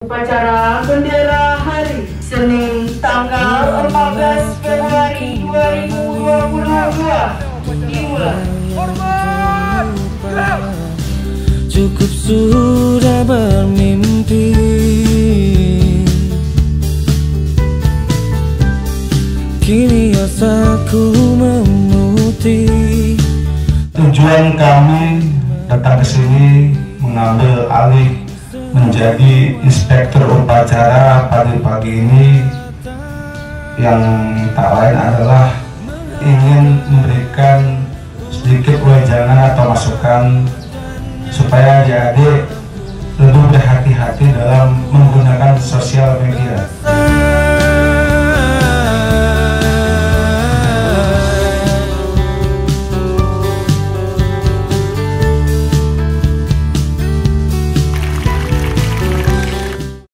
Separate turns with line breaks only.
Upacara bendera hari Senin tanggal 14 Februari 2022 dimulai.
Cukup sudah bermimpi, kini asaku memutih.
Tujuan kami datang ke sini mengambil alih menjadi inspektur upacara pagi-pagi ini, yang tak lain adalah ingin memberikan sedikit wejangan atau masukan supaya adik-adik lebih berhati-hati dalam menggunakan sosial media.